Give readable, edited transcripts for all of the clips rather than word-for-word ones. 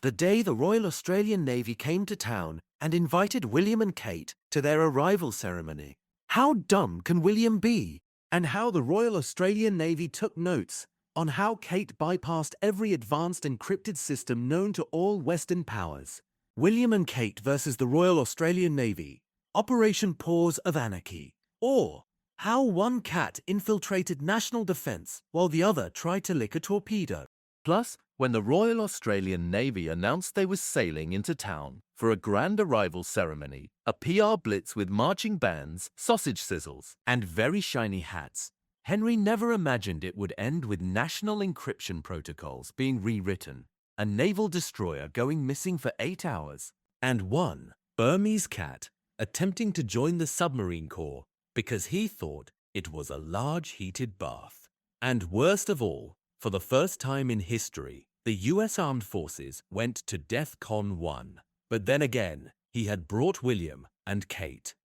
the day the Royal Australian Navy came to town and invited William and Cate to their arrival ceremony. How dumb can William be? And how the Royal Australian Navy took notes on how Cate bypassed every advanced encrypted system known to all Western powers. William and Cate versus the Royal Australian Navy. Operation Paws of Anarchy. Or how one cat infiltrated national defense while the other tried to lick a torpedo. Plus, when the Royal Australian Navy announced they were sailing into town for a grand arrival ceremony, a PR blitz with marching bands, sausage sizzles, and very shiny hats, Henry never imagined it would end with national encryption protocols being rewritten, a naval destroyer going missing for 8 hours, and one Burmese cat attempting to join the submarine corps because he thought it was a large heated bath. And worst of all, for the first time in history, the US Armed Forces went to DEFCON 1. But then again, he had brought William and Cate.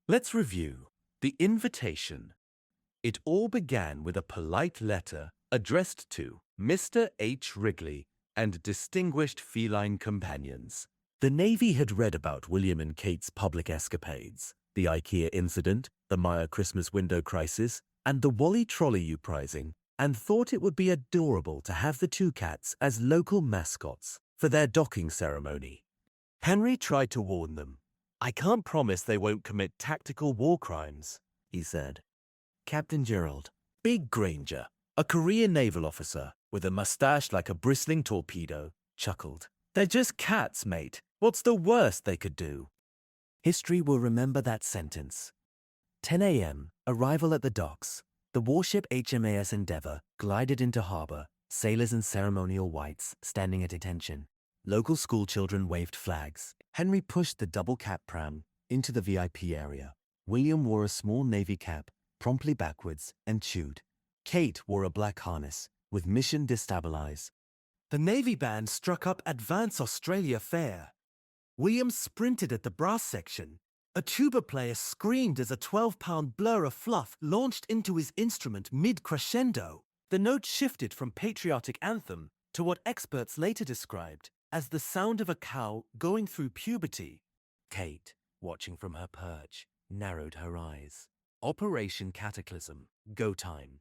Let's review the invitation. It all began with a polite letter addressed to Mr. H. Wrigley and distinguished feline companions. The Navy had read about William and Cate's public escapades, the IKEA incident, the Maya Christmas window crisis, and the Wally trolley uprising, and thought it would be adorable to have the two cats as local mascots for their docking ceremony. Henry tried to warn them. "I can't promise they won't commit tactical war crimes," he said. Captain Gerald, Big Granger, a Korean naval officer with a mustache like a bristling torpedo, chuckled. "They're just cats, mate. What's the worst they could do?" History will remember that sentence. 10 a.m., arrival at the docks. The warship HMAS Endeavour glided into harbour, sailors in ceremonial whites standing at attention. Local schoolchildren waved flags. Henry pushed the double-cap pram into the VIP area. William wore a small navy cap, promptly backwards, and chewed. Cate wore a black harness, with mission destabilize. The Navy band struck up Advance Australia Fair. William sprinted at the brass section. A tuba player screamed as a 12-pound blur of fluff launched into his instrument mid-crescendo. The note shifted from patriotic anthem to what experts later described as the sound of a cow going through puberty. Cate, watching from her perch, narrowed her eyes. Operation Cataclysm. Go time.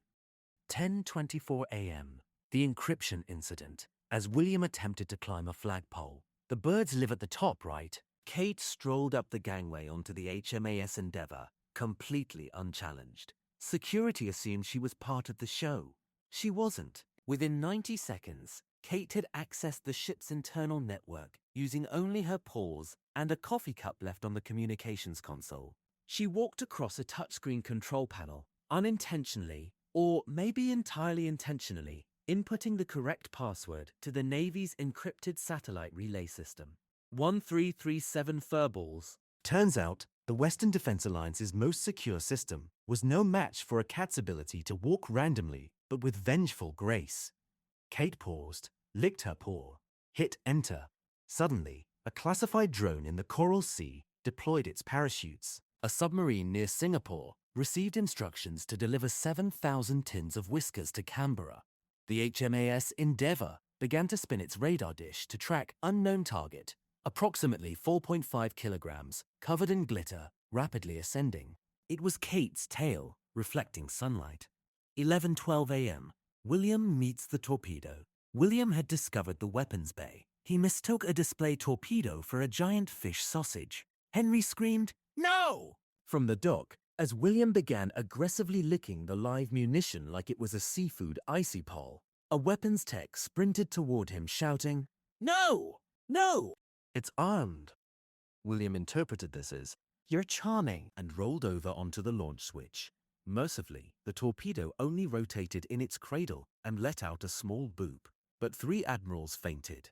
10:24 a.m. The encryption incident. As William attempted to climb a flagpole. The birds live at the top, right? Cate strolled up the gangway onto the HMAS Endeavour, completely unchallenged. Security assumed she was part of the show. She wasn't. Within 90 seconds, Cate had accessed the ship's internal network using only her paws and a coffee cup left on the communications console. She walked across a touchscreen control panel, unintentionally, or maybe entirely intentionally, inputting the correct password to the Navy's encrypted satellite relay system. 1337 furballs. Turns out, the Western Defense Alliance's most secure system was no match for a cat's ability to walk randomly, but with vengeful grace. Cate paused, licked her paw, hit enter. Suddenly, a classified drone in the Coral Sea deployed its parachutes. A submarine near Singapore received instructions to deliver 7,000 tins of whiskers to Canberra. The HMAS Endeavour began to spin its radar dish to track unknown target, approximately 4.5 kilograms, covered in glitter, rapidly ascending. It was Cate's tail, reflecting sunlight. 11:12 a.m. William meets the torpedo. William had discovered the weapons bay. He mistook a display torpedo for a giant fish sausage. Henry screamed, "No!" from the dock as William began aggressively licking the live munition like it was a seafood icy pole. A weapons tech sprinted toward him shouting, "No! No! It's armed." William interpreted this as, "You're charming," and rolled over onto the launch switch. Mercifully, the torpedo only rotated in its cradle and let out a small boop, but 3 admirals fainted.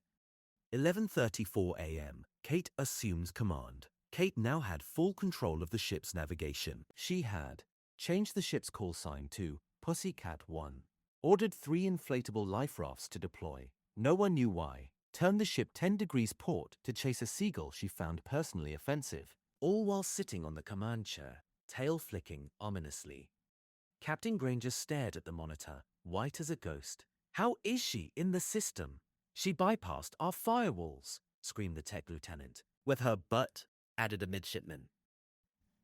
11:34 a.m. Cate assumes command. Cate now had full control of the ship's navigation. She had changed the ship's call sign to Pussycat 1, ordered 3 inflatable life rafts to deploy. No one knew why. Turned the ship 10 degrees port to chase a seagull she found personally offensive, all while sitting on the command chair, tail flicking ominously. Captain Granger stared at the monitor, white as a ghost. How is she in the system? She bypassed our firewalls, screamed the tech lieutenant. With her butt, added a midshipman.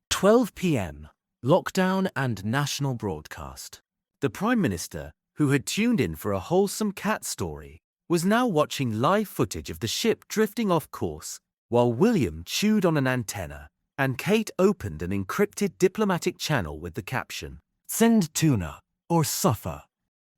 12 p.m. Lockdown and national broadcast. The Prime Minister, who had tuned in for a wholesome cat story, was now watching live footage of the ship drifting off course, while William chewed on an antenna and Cate opened an encrypted diplomatic channel with the caption, "Send tuna or suffer."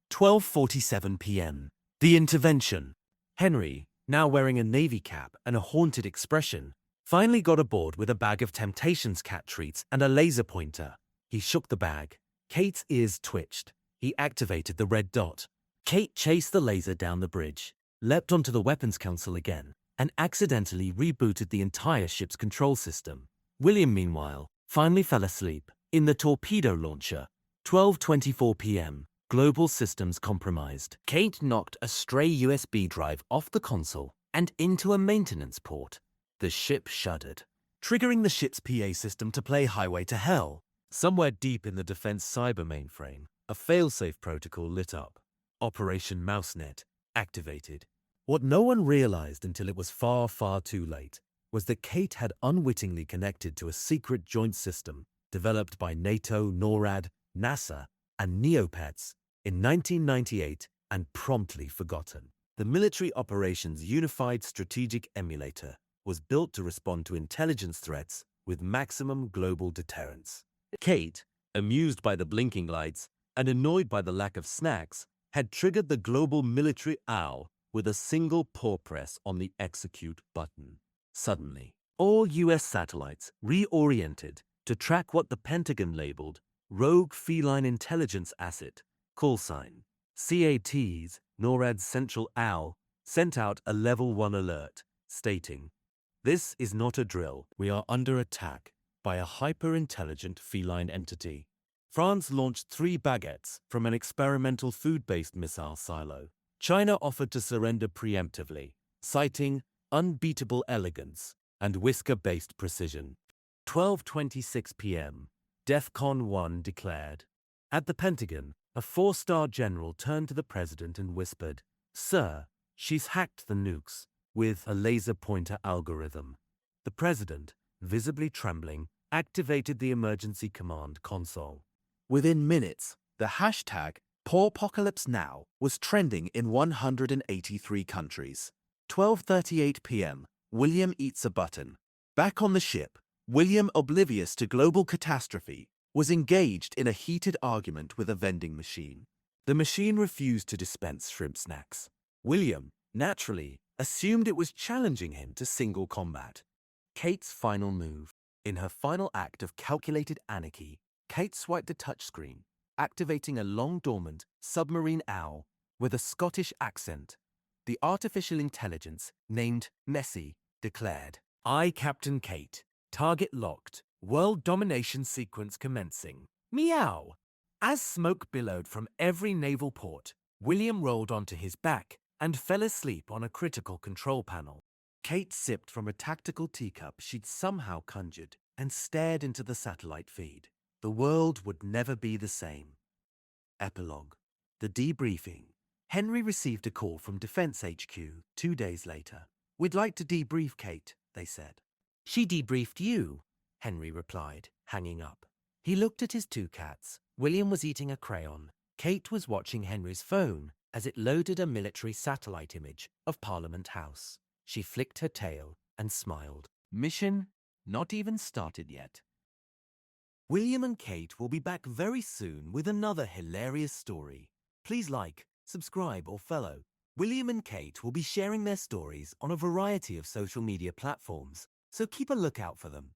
12:47 p.m. The intervention. Henry, now wearing a navy cap and a haunted expression, finally got aboard with a bag of Temptations cat treats and a laser pointer. He shook the bag. Cate's ears twitched. He activated the red dot. Cate chased the laser down the bridge, leapt onto the weapons console again, and accidentally rebooted the entire ship's control system. William, meanwhile, finally fell asleep in the torpedo launcher. 12:24 p.m. Global systems compromised. Cate knocked a stray USB drive off the console and into a maintenance port. The ship shuddered, triggering the ship's PA system to play Highway to Hell. Somewhere deep in the defense cyber mainframe, a failsafe protocol lit up. Operation MouseNet activated. What no one realized until it was far, far too late was that Cate had unwittingly connected to a secret joint system developed by NATO, NORAD, NASA, and Neopets in 1998 and promptly forgotten. The Military Operations Unified Strategic Emulator was built to respond to intelligence threats with maximum global deterrence. Cate, amused by the blinking lights and annoyed by the lack of snacks, had triggered the global military owl with a single paw press on the execute button. Suddenly, all US satellites reoriented to track what the Pentagon labeled Rogue Feline Intelligence Asset, callsign. CAT's NORAD's Central Owl sent out a Level 1 alert, stating, "This is not a drill. We are under attack by a hyper-intelligent feline entity." France launched 3 baguettes from an experimental food-based missile silo. China offered to surrender preemptively, citing unbeatable elegance and whisker-based precision. 12:26 p.m. DEFCON 1 declared. At the Pentagon, a 4-star general turned to the president and whispered, "Sir, she's hacked the nukes with a laser pointer algorithm." The president, visibly trembling, activated the emergency command console. Within minutes, the hashtag #PawPocalypseNow was trending in 183 countries. 12:38 p.m. William eats a button. Back on the ship, William, oblivious to global catastrophe, was engaged in a heated argument with a vending machine. The machine refused to dispense shrimp snacks. William, naturally, assumed it was challenging him to single combat. Cate's final move. In her final act of calculated anarchy, Cate swiped the touchscreen, activating a long-dormant submarine owl with a Scottish accent. The artificial intelligence, named Messi, declared, "I, Captain Cate, target locked, world domination sequence commencing. Meow!" As smoke billowed from every naval port, William rolled onto his back and fell asleep on a critical control panel. Cate sipped from a tactical teacup she'd somehow conjured and stared into the satellite feed. The world would never be the same. Epilogue. The debriefing. Henry received a call from Defense HQ 2 days later. "We'd like to debrief Cate," they said. "She debriefed you," Henry replied, hanging up. He looked at his 2 cats. William was eating a crayon. Cate was watching Henry's phone as it loaded a military satellite image of Parliament House. She flicked her tail and smiled. Mission not even started yet. William and Cate will be back very soon with another hilarious story. Please like, subscribe, or follow. William and Cate will be sharing their stories on a variety of social media platforms, so keep a lookout for them.